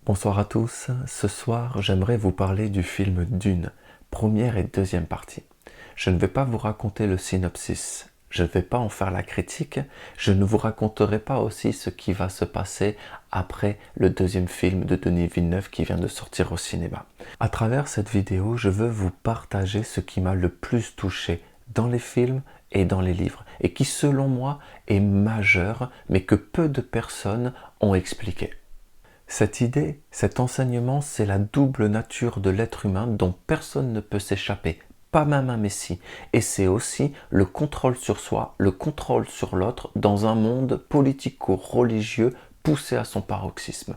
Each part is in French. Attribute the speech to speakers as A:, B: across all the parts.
A: Bonsoir à tous, ce soir j'aimerais vous parler du film Dune, première et deuxième partie. Je ne vais pas vous raconter le synopsis, je ne vais pas en faire la critique, je ne vous raconterai pas aussi ce qui va se passer après le deuxième film de Denis Villeneuve qui vient de sortir au cinéma. À travers cette vidéo, je veux vous partager ce qui m'a le plus touché dans les films et dans les livres, et qui selon moi est majeur, mais que peu de personnes ont expliqué. Cette idée, cet enseignement, c'est la double nature de l'être humain dont personne ne peut s'échapper, pas même un messie. Et c'est aussi le contrôle sur soi, le contrôle sur l'autre dans un monde politico-religieux poussé à son paroxysme.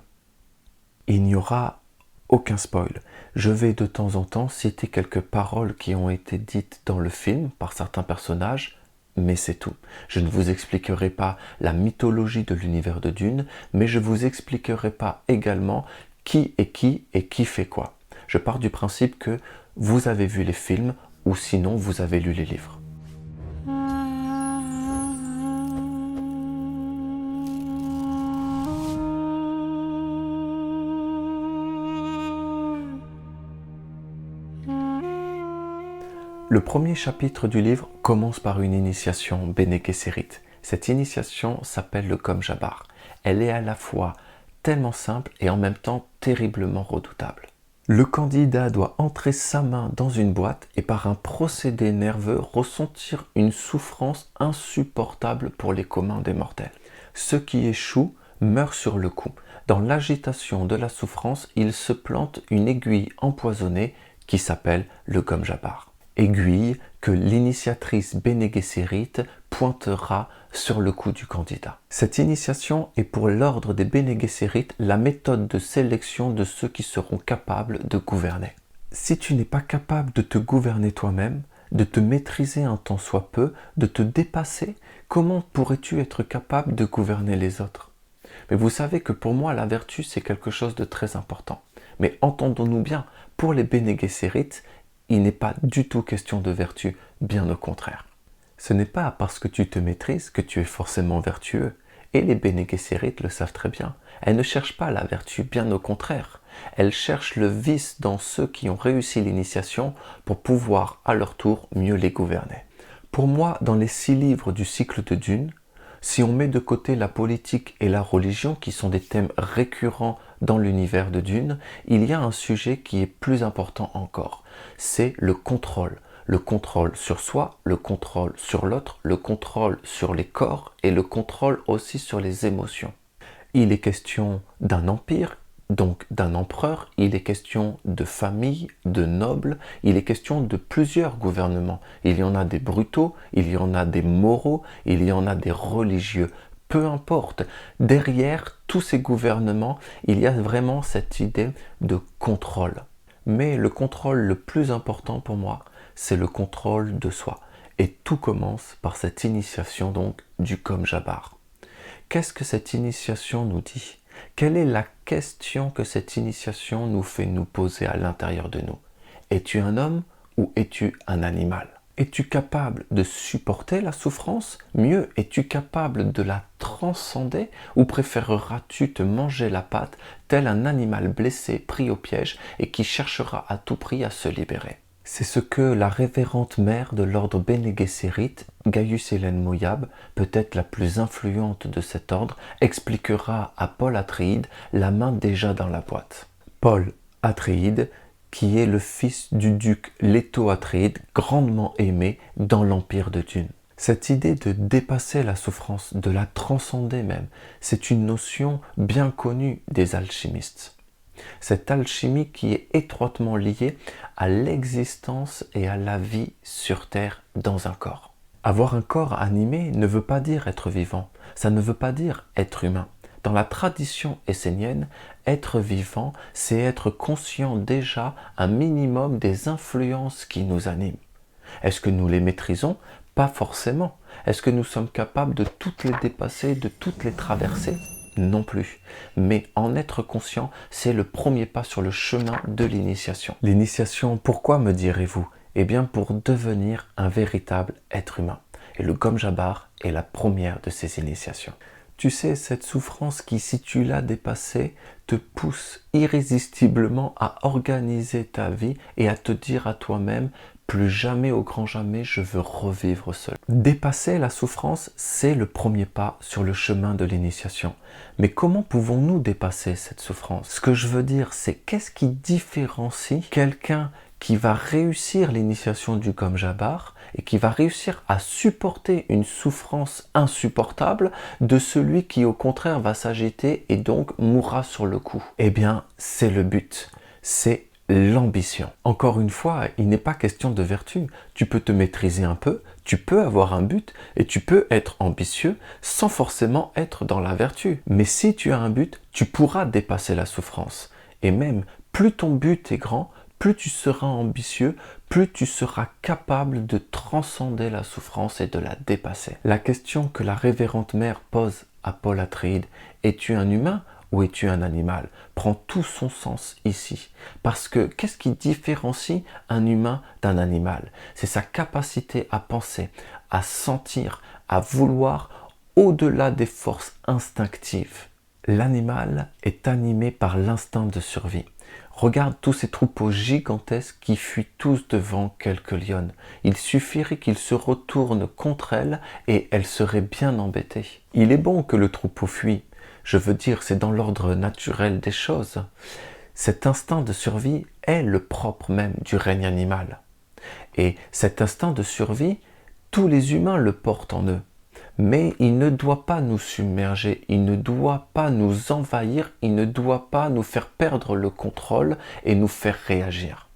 A: Il n'y aura aucun spoil. Je vais de temps en temps citer quelques paroles qui ont été dites dans le film par certains personnages, mais c'est tout. Je ne vous expliquerai pas la mythologie de l'univers de Dune, mais je vous expliquerai pas également qui et qui fait quoi. Je pars du principe que vous avez vu les films ou sinon vous avez lu les livres. Le premier chapitre du livre commence par une initiation Bene Gesserit. Cette initiation s'appelle le Kom Jabbar. Elle est à la fois tellement simple et en même temps terriblement redoutable. Le candidat doit entrer sa main dans une boîte et par un procédé nerveux ressentir une souffrance insupportable pour les communs des mortels. Ceux qui échouent meurent sur le coup. Dans l'agitation de la souffrance, il se plante une aiguille empoisonnée qui s'appelle le Kom Jabbar. Aiguille que l'initiatrice Bene Gesserit pointera sur le cou du candidat. Cette initiation est pour l'ordre des Bene Gesserit la méthode de sélection de ceux qui seront capables de gouverner. Si tu n'es pas capable de te gouverner toi-même, de te maîtriser un tant soit peu, de te dépasser, comment pourrais-tu être capable de gouverner les autres? Mais vous savez que pour moi, la vertu, c'est quelque chose de très important. Mais entendons-nous bien, pour les Bene Gesserit, il n'est pas du tout question de vertu, bien au contraire. Ce n'est pas parce que tu te maîtrises que tu es forcément vertueux. Et les Bene Gesserit le savent très bien. Elles ne cherchent pas la vertu, bien au contraire. Elles cherchent le vice dans ceux qui ont réussi l'initiation pour pouvoir, à leur tour, mieux les gouverner. Pour moi, dans les 6 livres du cycle de Dune, si on met de côté la politique et la religion, qui sont des thèmes récurrents dans l'univers de Dune, il y a un sujet qui est plus important encore. C'est le contrôle. Le contrôle sur soi, le contrôle sur l'autre, le contrôle sur les corps et le contrôle aussi sur les émotions. Il est question d'un empire, donc d'un empereur, il est question de famille, de nobles, il est question de plusieurs gouvernements. Il y en a des brutaux, il y en a des moraux, il y en a des religieux. Peu importe, derrière tous ces gouvernements, il y a vraiment cette idée de contrôle. Mais le contrôle le plus important pour moi, c'est le contrôle de soi. Et tout commence par cette initiation donc du Kom Jabbar. Qu'est-ce que cette initiation nous dit? Quelle est la question que cette initiation nous fait nous poser à l'intérieur de nous? Es-tu un homme ou es-tu un animal? Es-tu capable de supporter la souffrance? Mieux, es-tu capable de la transcender? Ou préféreras-tu te manger la patte tel un animal blessé pris au piège et qui cherchera à tout prix à se libérer? C'est ce que la révérende mère de l'ordre Bene Gesserit, Gaius Hélène Moyab, peut-être la plus influente de cet ordre, expliquera à Paul Atréide, la main déjà dans la boîte. Paul Atréide, qui est le fils du duc Leto Atréide, grandement aimé dans l'empire de Dune. Cette idée de dépasser la souffrance, de la transcender même, c'est une notion bien connue des alchimistes. Cette alchimie qui est étroitement liée à l'existence et à la vie sur Terre dans un corps. Avoir un corps animé ne veut pas dire être vivant, ça ne veut pas dire être humain. Dans la tradition essénienne, être vivant, c'est être conscient déjà un minimum des influences qui nous animent. Est-ce que nous les maîtrisons? Pas forcément. Est-ce que nous sommes capables de toutes les dépasser, de toutes les traverser? Non plus. Mais en être conscient, c'est le premier pas sur le chemin de l'initiation. L'initiation, pourquoi me direz-vous? Eh bien pour devenir un véritable être humain. Et le Kom Jabbar est la première de ces initiations. Tu sais, cette souffrance qui, si tu l'as dépassée, te pousse irrésistiblement à organiser ta vie et à te dire à toi-même, plus jamais au grand jamais je veux revivre seul. Dépasser la souffrance, c'est le premier pas sur le chemin de l'initiation. Mais comment pouvons-nous dépasser cette souffrance? Ce que je veux dire, c'est qu'est-ce qui différencie quelqu'un qui va réussir l'initiation du Kom Jabbar et qui va réussir à supporter une souffrance insupportable de celui qui au contraire va s'agiter et donc mourra sur le coup? Eh bien, c'est le but, c'est l'ambition. Encore une fois, il n'est pas question de vertu. Tu peux te maîtriser un peu, tu peux avoir un but et tu peux être ambitieux sans forcément être dans la vertu. Mais si tu as un but, tu pourras dépasser la souffrance. Et même, plus ton but est grand, plus tu seras ambitieux, plus tu seras capable de transcender la souffrance et de la dépasser. La question que la révérende mère pose à Paul Atreides, es-tu un humain ou es-tu un animal, prend tout son sens ici. Parce que qu'est-ce qui différencie un humain d'un animal? C'est sa capacité à penser, à sentir, à vouloir au-delà des forces instinctives. L'animal est animé par l'instinct de survie. Regarde tous ces troupeaux gigantesques qui fuient tous devant quelques lionnes. Il suffirait qu'ils se retournent contre elles et elles seraient bien embêtées. Il est bon que le troupeau fuit. Je veux dire, c'est dans l'ordre naturel des choses. Cet instinct de survie est le propre même du règne animal. Et cet instinct de survie, tous les humains le portent en eux. Mais il ne doit pas nous submerger, il ne doit pas nous envahir, il ne doit pas nous faire perdre le contrôle et nous faire réagir.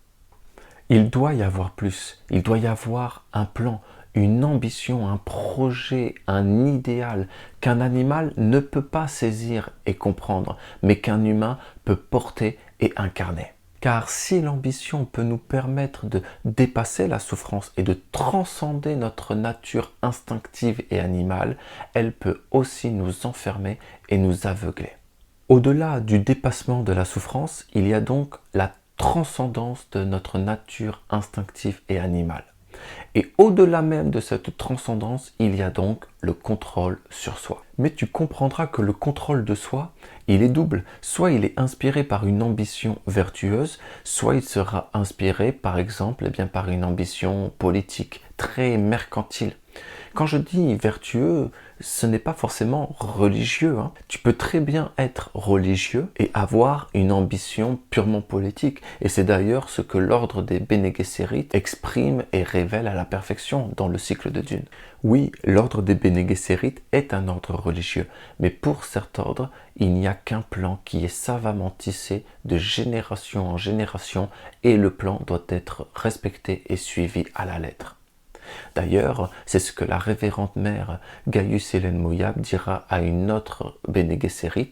A: Il doit y avoir plus, il doit y avoir un plan, une ambition, un projet, un idéal qu'un animal ne peut pas saisir et comprendre, mais qu'un humain peut porter et incarner. Car si l'ambition peut nous permettre de dépasser la souffrance et de transcender notre nature instinctive et animale, elle peut aussi nous enfermer et nous aveugler. Au-delà du dépassement de la souffrance, il y a donc la transcendance de notre nature instinctive et animale. Et au-delà même de cette transcendance, il y a donc le contrôle sur soi. Mais tu comprendras que le contrôle de soi, il est double. Soit il est inspiré par une ambition vertueuse, soit il sera inspiré par exemple par une ambition politique, très mercantile. Quand je dis vertueux, ce n'est pas forcément religieux. Tu peux très bien être religieux et avoir une ambition purement politique. Et c'est d'ailleurs ce que l'ordre des Bene Gesserit exprime et révèle à la perfection dans le cycle de Dune. Oui, l'ordre des Bene Gesserit est un ordre religieux, mais pour cet ordre, il n'y a qu'un plan qui est savamment tissé de génération en génération et le plan doit être respecté et suivi à la lettre. D'ailleurs, c'est ce que la révérende mère Gaius Hélène Mohiam dira à une autre Bene Gesserit,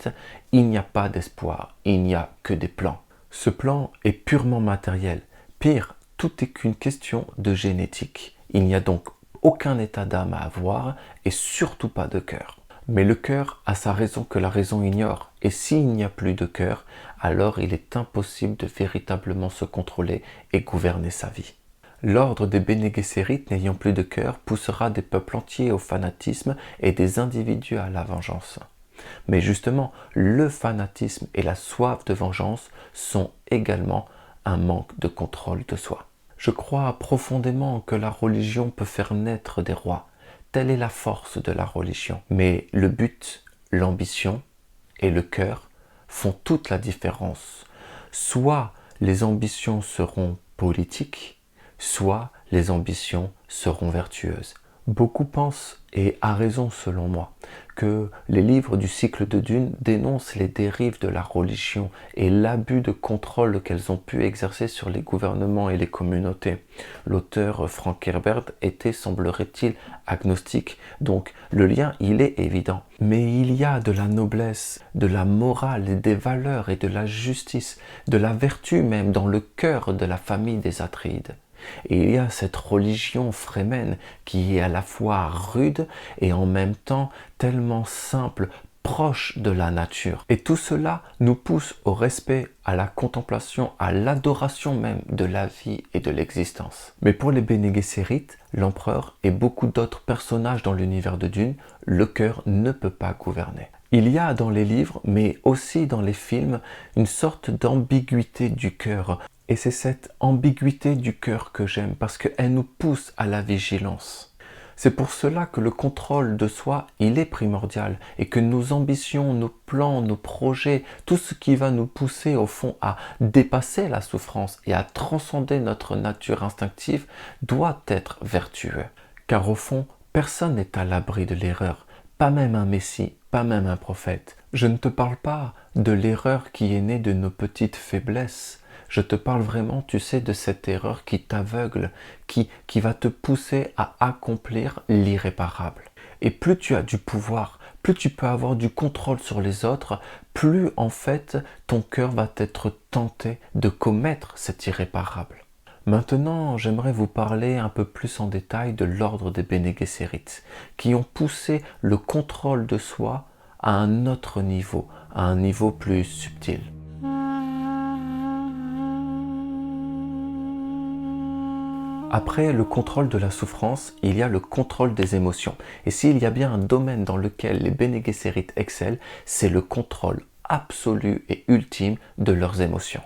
A: il n'y a pas d'espoir, il n'y a que des plans. Ce plan est purement matériel. Pire, tout est qu'une question de génétique. Il n'y a donc aucun état d'âme à avoir et surtout pas de cœur. Mais le cœur a sa raison que la raison ignore. Et s'il n'y a plus de cœur, alors il est impossible de véritablement se contrôler et gouverner sa vie. L'ordre des Bene Gesserit n'ayant plus de cœur poussera des peuples entiers au fanatisme et des individus à la vengeance. Mais justement, le fanatisme et la soif de vengeance sont également un manque de contrôle de soi. Je crois profondément que la religion peut faire naître des rois. Telle est la force de la religion. Mais le but, l'ambition et le cœur font toute la différence. Soit les ambitions seront politiques, soit les ambitions seront vertueuses. Beaucoup pensent, et à raison selon moi, que les livres du cycle de Dune dénoncent les dérives de la religion et l'abus de contrôle qu'elles ont pu exercer sur les gouvernements et les communautés. L'auteur Frank Herbert était, semblerait-il, agnostique, donc le lien il est évident. Mais il y a de la noblesse, de la morale et des valeurs et de la justice, de la vertu même dans le cœur de la famille des Atreides. Et il y a cette religion Fremen qui est à la fois rude et en même temps tellement simple, proche de la nature. Et tout cela nous pousse au respect, à la contemplation, à l'adoration même de la vie et de l'existence. Mais pour les Bene Gesserit, l'empereur et beaucoup d'autres personnages dans l'univers de Dune, le cœur ne peut pas gouverner. Il y a dans les livres, mais aussi dans les films, une sorte d'ambiguïté du cœur. Et c'est cette ambiguïté du cœur que j'aime, parce qu'elle nous pousse à la vigilance. C'est pour cela que le contrôle de soi, il est primordial, et que nos ambitions, nos plans, nos projets, tout ce qui va nous pousser au fond à dépasser la souffrance et à transcender notre nature instinctive, doit être vertueux. Car au fond, personne n'est à l'abri de l'erreur, pas même un messie, pas même un prophète. Je ne te parle pas de l'erreur qui est née de nos petites faiblesses. Je te parle vraiment, tu sais, de cette erreur qui t'aveugle, qui va te pousser à accomplir l'irréparable. Et plus tu as du pouvoir, plus tu peux avoir du contrôle sur les autres, plus en fait ton cœur va être tenté de commettre cet irréparable. Maintenant, j'aimerais vous parler un peu plus en détail de l'ordre des Bene Gesserit, qui ont poussé le contrôle de soi à un autre niveau, à un niveau plus subtil. Après le contrôle de la souffrance, il y a le contrôle des émotions. Et s'il y a bien un domaine dans lequel les Bene Gesserit excellent, c'est le contrôle absolu et ultime de leurs émotions.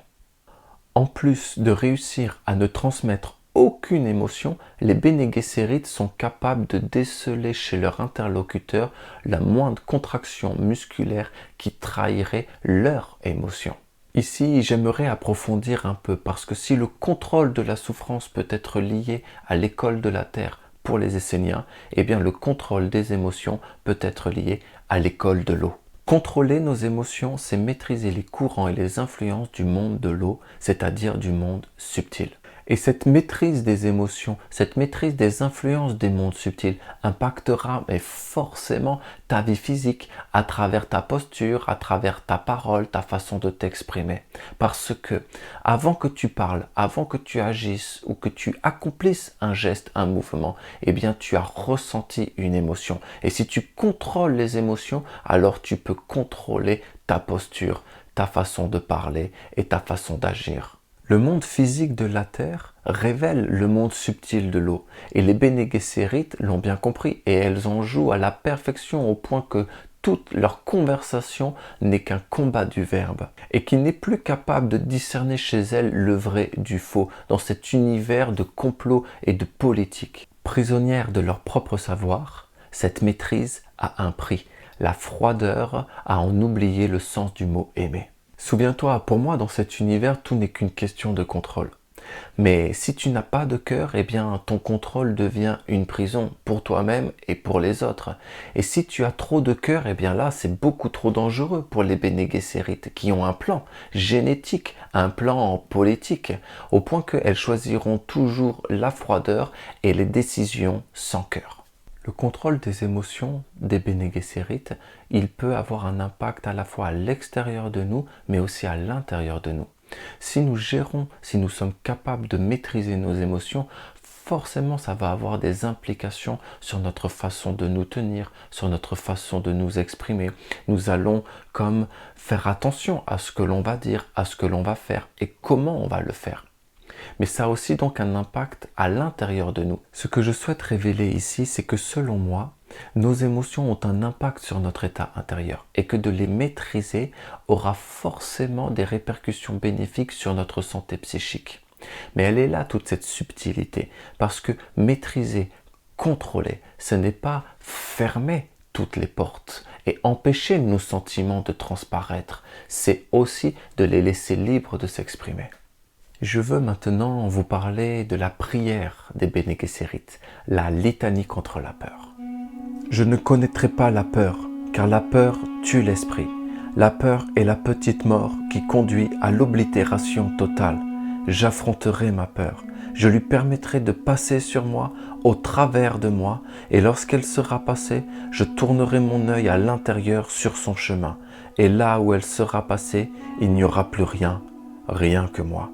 A: En plus de réussir à ne transmettre aucune émotion, les Bene Gesserit sont capables de déceler chez leur interlocuteur la moindre contraction musculaire qui trahirait leur émotion. Ici, j'aimerais approfondir un peu, parce que si le contrôle de la souffrance peut être lié à l'école de la Terre pour les Esséniens, eh bien le contrôle des émotions peut être lié à l'école de l'eau. Contrôler nos émotions, c'est maîtriser les courants et les influences du monde de l'eau, c'est-à-dire du monde subtil. Et cette maîtrise des émotions, cette maîtrise des influences des mondes subtils impactera forcément ta vie physique à travers ta posture, à travers ta parole, ta façon de t'exprimer. Parce que avant que tu parles, avant que tu agisses ou que tu accomplisses un geste, un mouvement, eh bien tu as ressenti une émotion. Et si tu contrôles les émotions, alors tu peux contrôler ta posture, ta façon de parler et ta façon d'agir. Le monde physique de la Terre révèle le monde subtil de l'eau. Et les Bene Gesserit l'ont bien compris et elles en jouent à la perfection au point que toute leur conversation n'est qu'un combat du verbe et qui n'est plus capable de discerner chez elles le vrai du faux dans cet univers de complot et de politique. Prisonnières de leur propre savoir, cette maîtrise a un prix, la froideur à en oublier le sens du mot aimer. Souviens-toi, pour moi, dans cet univers, tout n'est qu'une question de contrôle. Mais si tu n'as pas de cœur, eh bien, ton contrôle devient une prison pour toi-même et pour les autres. Et si tu as trop de cœur, eh bien là, c'est beaucoup trop dangereux pour les Bene Gesserit qui ont un plan génétique, un plan politique, au point qu'elles choisiront toujours la froideur et les décisions sans cœur. Le contrôle des émotions des Bene Gesserit, il peut avoir un impact à la fois à l'extérieur de nous, mais aussi à l'intérieur de nous. Si nous gérons, si nous sommes capables de maîtriser nos émotions, forcément ça va avoir des implications sur notre façon de nous tenir, sur notre façon de nous exprimer. Nous allons comme faire attention à ce que l'on va dire, à ce que l'on va faire et comment on va le faire. Mais ça a aussi donc un impact à l'intérieur de nous. Ce que je souhaite révéler ici, c'est que selon moi, nos émotions ont un impact sur notre état intérieur et que de les maîtriser aura forcément des répercussions bénéfiques sur notre santé psychique. Mais elle est là toute cette subtilité, parce que maîtriser, contrôler, ce n'est pas fermer toutes les portes et empêcher nos sentiments de transparaître, c'est aussi de les laisser libres de s'exprimer. Je veux maintenant vous parler de la prière des Bene Gesserit, la litanie contre la peur. Je ne connaîtrai pas la peur, car la peur tue l'esprit. La peur est la petite mort qui conduit à l'oblitération totale. J'affronterai ma peur. Je lui permettrai de passer sur moi, au travers de moi, et lorsqu'elle sera passée, je tournerai mon œil à l'intérieur sur son chemin. Et là où elle sera passée, il n'y aura plus rien, rien que moi.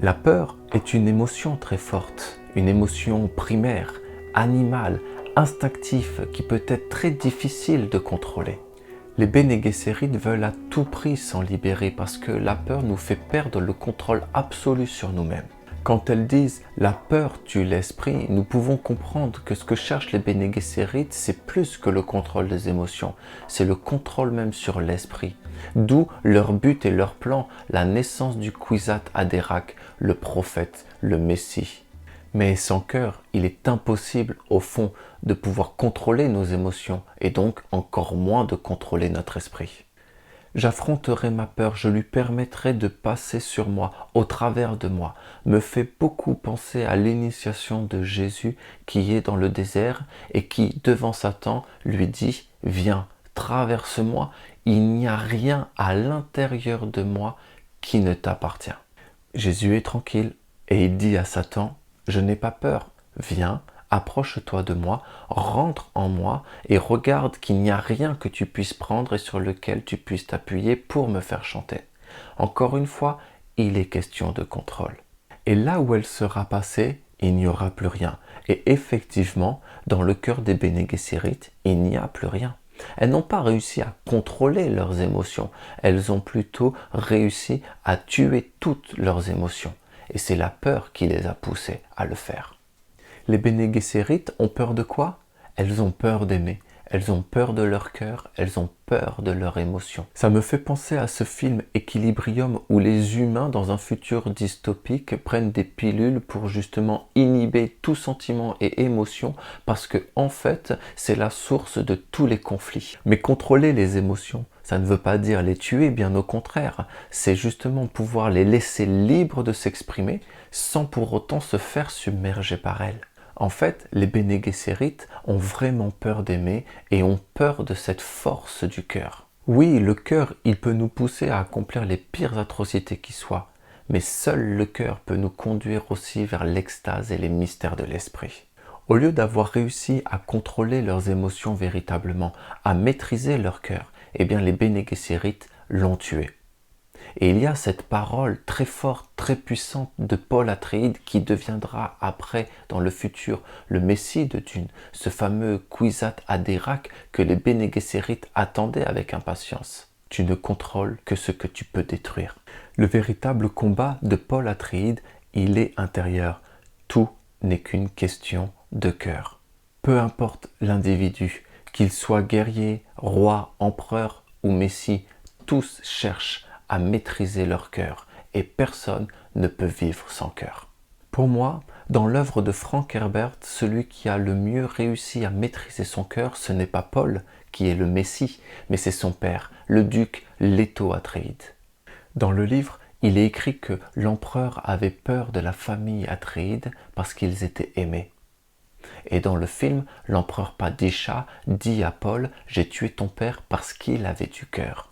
A: La peur est une émotion très forte, une émotion primaire, animale, instinctive, qui peut être très difficile de contrôler. Les Bene Gesserit veulent à tout prix s'en libérer parce que la peur nous fait perdre le contrôle absolu sur nous-mêmes. Quand elles disent « la peur tue l'esprit », nous pouvons comprendre que ce que cherchent les Bene Gesserit, c'est plus que le contrôle des émotions, c'est le contrôle même sur l'esprit. D'où leur but et leur plan, la naissance du Kwisatz Haderach, le prophète, le Messie. Mais sans cœur, il est impossible, au fond, de pouvoir contrôler nos émotions et donc encore moins de contrôler notre esprit. J'affronterai ma peur, je lui permettrai de passer sur moi, au travers de moi, me fait beaucoup penser à l'initiation de Jésus qui est dans le désert et qui, devant Satan, lui dit « Viens, traverse-moi, il n'y a rien à l'intérieur de moi qui ne t'appartient. » Jésus est tranquille et il dit à Satan « Je n'ai pas peur, viens, approche-toi de moi, rentre en moi et regarde qu'il n'y a rien que tu puisses prendre et sur lequel tu puisses t'appuyer pour me faire chanter. » Encore une fois, il est question de contrôle. Et là où elle sera passée, il n'y aura plus rien. Et effectivement, dans le cœur des Bene Gesserit, il n'y a plus rien. Elles n'ont pas réussi à contrôler leurs émotions, elles ont plutôt réussi à tuer toutes leurs émotions. Et c'est la peur qui les a poussées à le faire. Les Bene Gesserit ont peur de quoi? Elles ont peur d'aimer, elles ont peur de leur cœur, elles ont peur de leurs émotions. Ça me fait penser à ce film Equilibrium où les humains dans un futur dystopique prennent des pilules pour justement inhiber tout sentiment et émotion parce que en fait c'est la source de tous les conflits. Mais contrôler les émotions, ça ne veut pas dire les tuer, bien au contraire, c'est justement pouvoir les laisser libres de s'exprimer sans pour autant se faire submerger par elles. En fait, les Bene Gesserit ont vraiment peur d'aimer et ont peur de cette force du cœur. Oui, le cœur, il peut nous pousser à accomplir les pires atrocités qui soient, mais seul le cœur peut nous conduire aussi vers l'extase et les mystères de l'esprit. Au lieu d'avoir réussi à contrôler leurs émotions véritablement, à maîtriser leur cœur, eh bien les Bene Gesserit l'ont tué. Et il y a cette parole très forte, très puissante de Paul Atréide qui deviendra après, dans le futur, le Messie de Dune, ce fameux Kwisatz Haderach que les Bene Gesserit attendaient avec impatience. Tu ne contrôles que ce que tu peux détruire. Le véritable combat de Paul Atréide, il est intérieur. Tout n'est qu'une question de cœur. Peu importe l'individu, qu'il soit guerrier, roi, empereur ou Messie, tous cherchent à maîtriser leur cœur et personne ne peut vivre sans cœur. Pour moi, dans l'œuvre de Frank Herbert, celui qui a le mieux réussi à maîtriser son cœur, ce n'est pas Paul qui est le Messie, mais c'est son père, le duc Leto Atréide. Dans le livre, il est écrit que l'empereur avait peur de la famille Atréide parce qu'ils étaient aimés. Et dans le film, l'empereur Padisha dit à Paul « J'ai tué ton père parce qu'il avait du cœur ».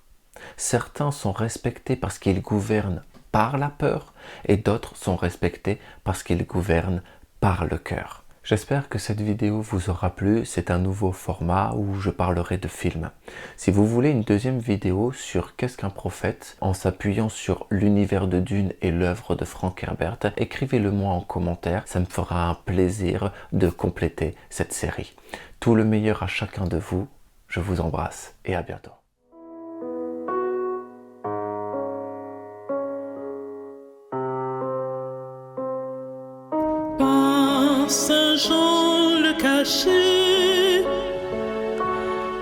A: Certains sont respectés parce qu'ils gouvernent par la peur et d'autres sont respectés parce qu'ils gouvernent par le cœur. J'espère que cette vidéo vous aura plu, c'est un nouveau format où je parlerai de films. Si vous voulez une deuxième vidéo sur qu'est-ce qu'un prophète, en s'appuyant sur l'univers de Dune et l'œuvre de Frank Herbert, écrivez-le moi en commentaire, ça me fera un plaisir de compléter cette série. Tout le meilleur à chacun de vous, je vous embrasse et à bientôt.
B: Saint Jean le caché,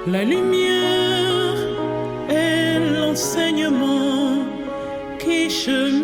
B: la lumière et l'enseignement qui cheminent.